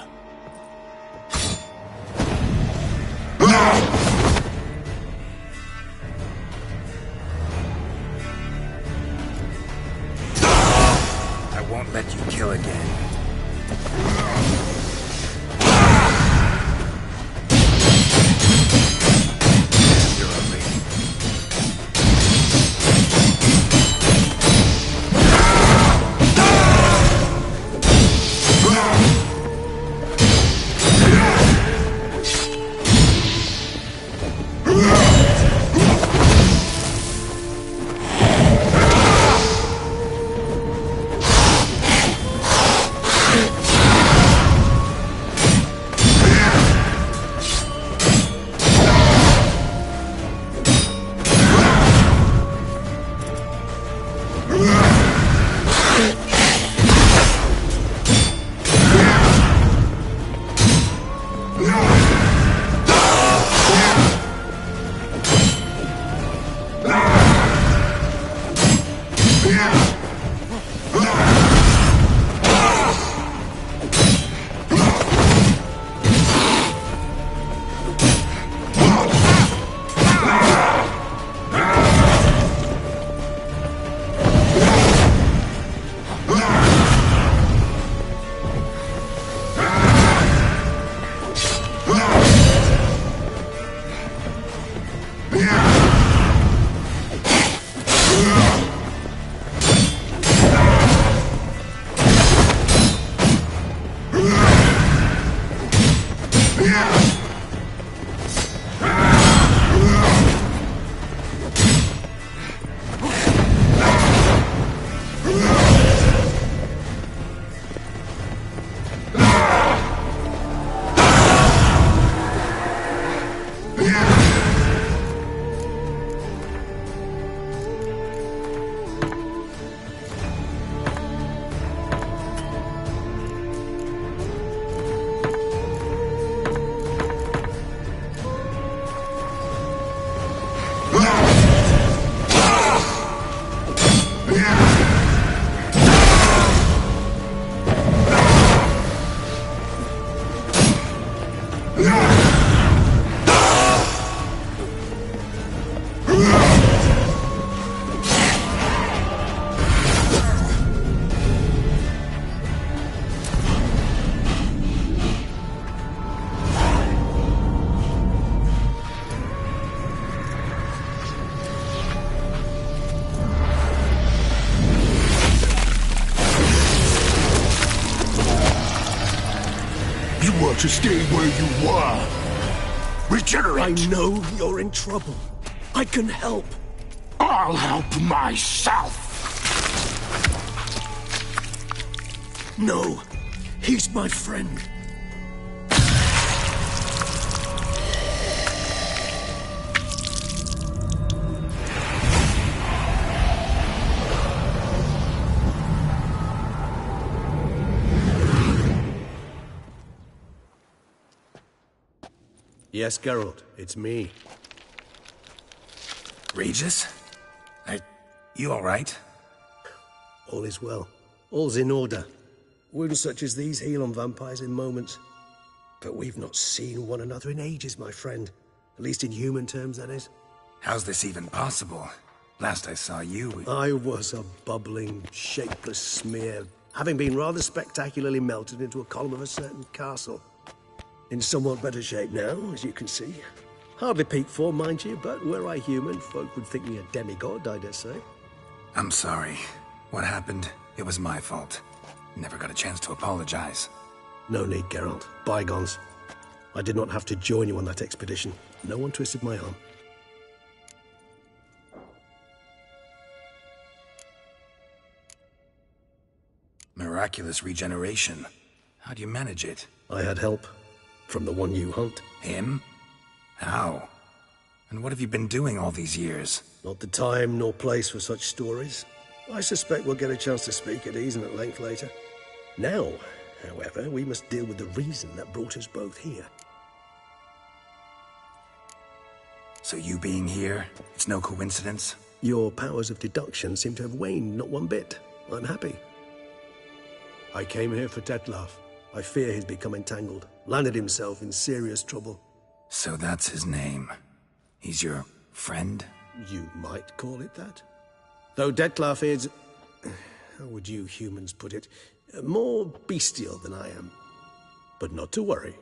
I won't let you kill again. You're a lady. You want to stay where you were. Regenerate. I know you're in trouble. I can help. I'll help myself. No, he's my friend. Yes, Geralt, it's me. Regis? You all right? All is well. All's in order. Wounds such as these heal on vampires in moments. But we've not seen one another in ages, my friend. At least in human terms, that is. How's this even possible? Last I saw you... I was a bubbling, shapeless smear, having been rather spectacularly melted into a column of a certain castle. In somewhat better shape now, as you can see. Hardly peak form, mind you, but were I human, folk would think me a demigod, I dare say. I'm sorry. What happened, it was my fault. Never got a chance to apologize. No need, Geralt. Bygones. I did not have to join you on that expedition. No one twisted my arm. Miraculous regeneration. How do you manage it? I had help. From the one you hunt. Him? How? And what have you been doing all these years? Not the time nor place for such stories. I suspect we'll get a chance to speak at ease and at length later. Now, however, we must deal with the reason that brought us both here. So you being here, it's no coincidence? Your powers of deduction seem to have waned not one bit. I'm happy. I came here for Detlaf. I fear he's become entangled, landed himself in serious trouble. So that's his name. He's your friend? You might call it that. Though Detlaf is, how would you humans put it, more bestial than I am. But not to worry,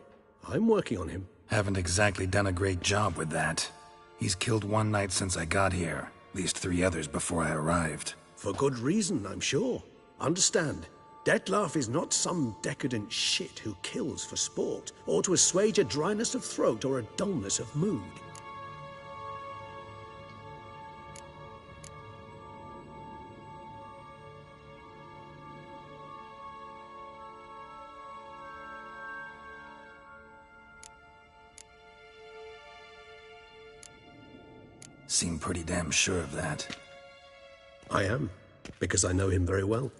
I'm working on him. Haven't exactly done a great job with that. He's killed one knight since I got here, at least 3 others before I arrived. For good reason, I'm sure. Understand, Detlaf is not some decadent shit who kills for sport, or to assuage a dryness of throat or a dullness of mood. Seem pretty damn sure of that. I am, because I know him very well.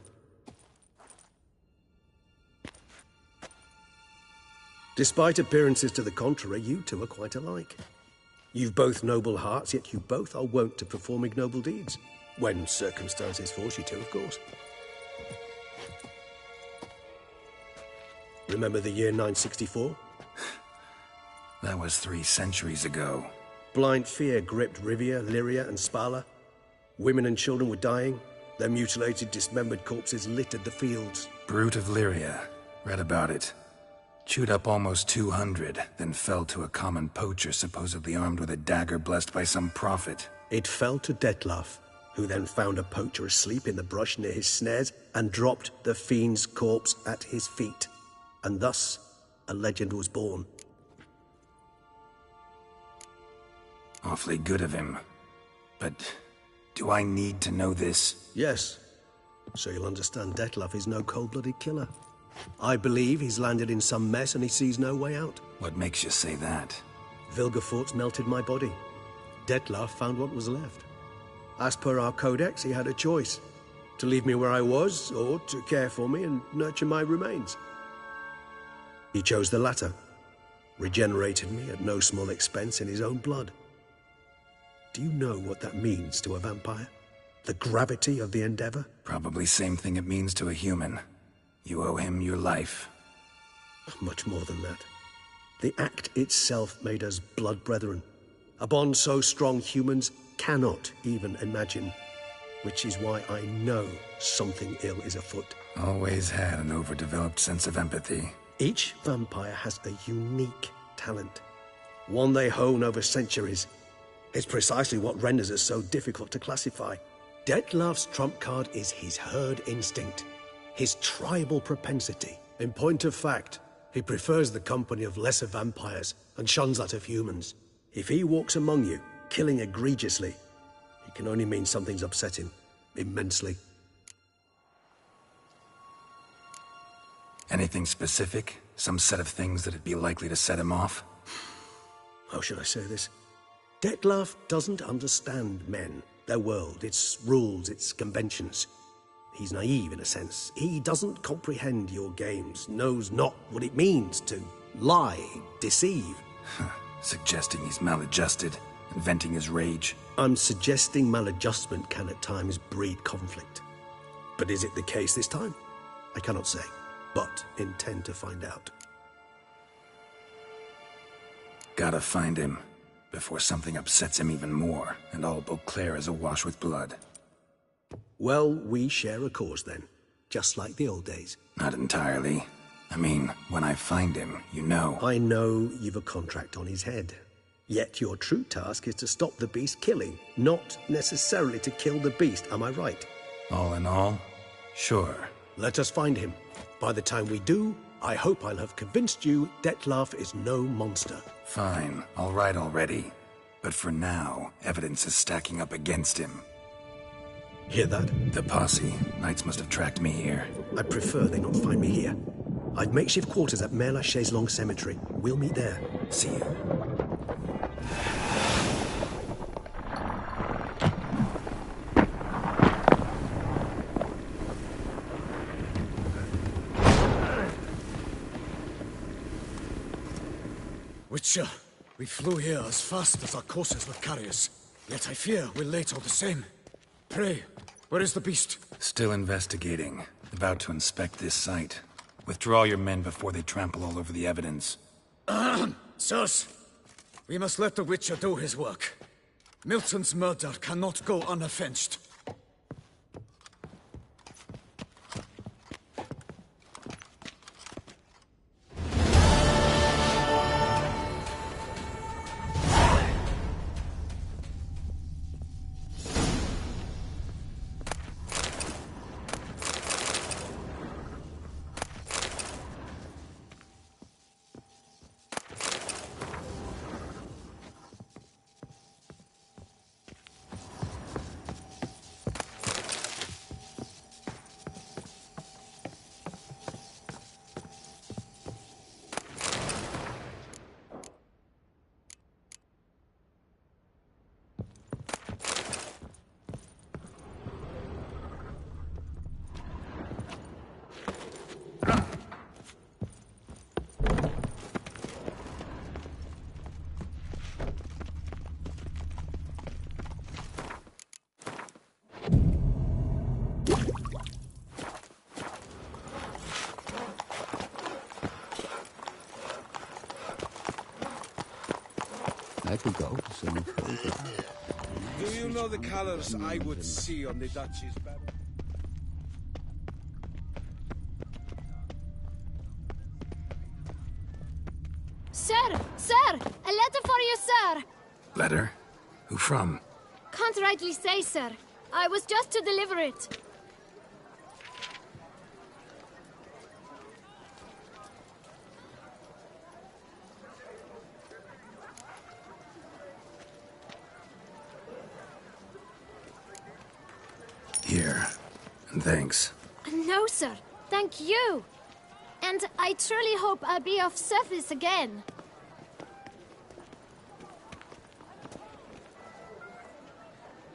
Despite appearances to the contrary, you two are quite alike. You've both noble hearts, yet you both are wont to perform ignoble deeds. When circumstances force you to, of course. Remember the year 964? That was 3 centuries ago. Blind fear gripped Rivia, Lyria, and Spala. Women and children were dying. Their mutilated, dismembered corpses littered the fields. Brute of Lyria. Read about it. Chewed up almost 200, then fell to a common poacher supposedly armed with a dagger blessed by some prophet. It fell to Detlaf, who then found a poacher asleep in the brush near his snares and dropped the fiend's corpse at his feet. And thus, a legend was born. Awfully good of him. But do I need to know this? Yes. So you'll understand Detlaf is no cold-blooded killer. I believe he's landed in some mess and he sees no way out. What makes you say that? Vilgefortz melted my body. Detlaf found what was left. As per our codex, he had a choice. To leave me where I was, or to care for me and nurture my remains. He chose the latter. Regenerated me at no small expense in his own blood. Do you know what that means to a vampire? The gravity of the endeavor? Probably same thing it means to a human. You owe him your life. Much more than that. The act itself made us blood brethren. A bond so strong humans cannot even imagine. Which is why I know something ill is afoot. Always had an overdeveloped sense of empathy. Each vampire has a unique talent. One they hone over centuries. It's precisely what renders us so difficult to classify. Detlaf's trump card is his herd instinct. His tribal propensity. In point of fact, He prefers the company of lesser vampires and shuns that of humans. If he walks among you, killing egregiously, it can only mean something's upset him immensely. Anything specific? Some set of things that'd be likely to set him off? How should I say this? Dettlaff doesn't understand men, their world, its rules, its conventions. He's naive in a sense. He doesn't comprehend your games, knows not what it means to lie, deceive. Suggesting he's maladjusted, and venting his rage. I'm suggesting maladjustment can at times breed conflict. But is it the case this time? I cannot say, but intend to find out. Gotta find him, before something upsets him even more, and all Beauclair is awash with blood. Well, we share a cause then, just like the old days. Not entirely. I mean, when I find him, you know. I know you've a contract on his head. Yet your true task is to stop the beast killing, not necessarily to kill the beast, am I right? All in all, sure. Let us find him. By the time we do, I hope I'll have convinced you Dettlaff is no monster. Fine, all right already. But for now, evidence is stacking up against him. Hear that? The posse. Knights must have tracked me here. I prefer they not find me here. I've makeshift quarters at Mère Lachaise Long Cemetery. We'll meet there. See you. Witcher, we flew here as fast as our courses would carry us. Yet I fear we're late all the same. Pray, where is the beast? Still investigating. About to inspect this site. Withdraw your men before they trample all over the evidence. Sirs, we must let the Witcher do his work. Milton's murder cannot go unavenged. I could go soon. Do you know the colors I would see on the Duchy's banner? Sir! Sir! A letter for you, sir! Letter? Who from? Can't rightly say, sir. I was just to deliver it. Here. And thanks. No, sir. Thank you. And I truly hope I'll be of service again.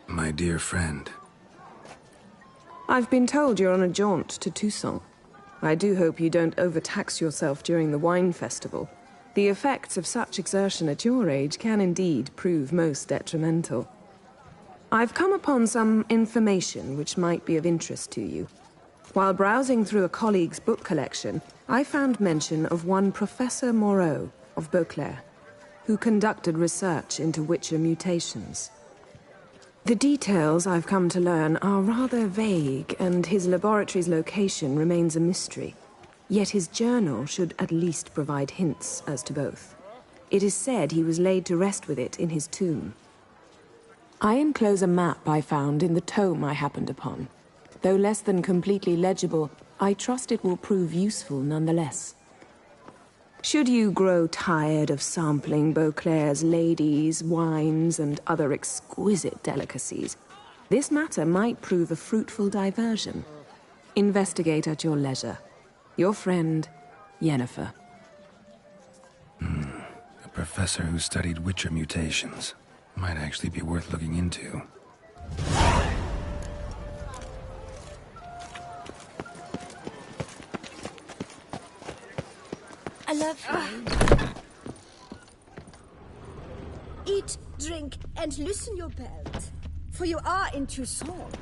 My dear friend. I've been told you're on a jaunt to Toussaint. I do hope you don't overtax yourself during the wine festival. The effects of such exertion at your age can indeed prove most detrimental. I've come upon some information which might be of interest to you. While browsing through a colleague's book collection, I found mention of one Professor Moreau of Beauclair, who conducted research into Witcher mutations. The details I've come to learn are rather vague, and his laboratory's location remains a mystery. Yet his journal should at least provide hints as to both. It is said he was laid to rest with it in his tomb. I enclose a map I found in the tome I happened upon. Though less than completely legible, I trust it will prove useful nonetheless. Should you grow tired of sampling Beauclair's ladies, wines, and other exquisite delicacies, this matter might prove a fruitful diversion. Investigate at your leisure. Your friend, Yennefer. A professor who studied Witcher mutations. Might actually be worth looking into. I love you. Eat, drink, and loosen your belt, for you are in TOUSSAINT.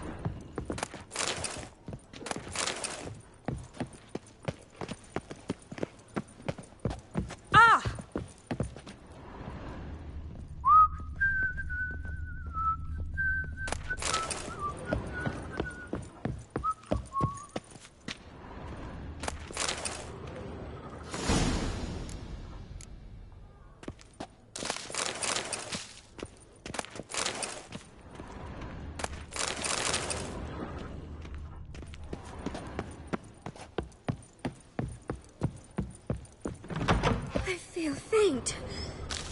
I feel faint.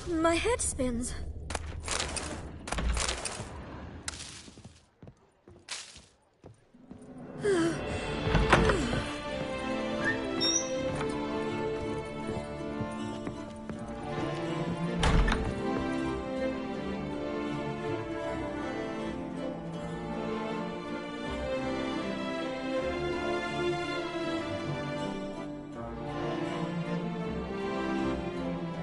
My head spins.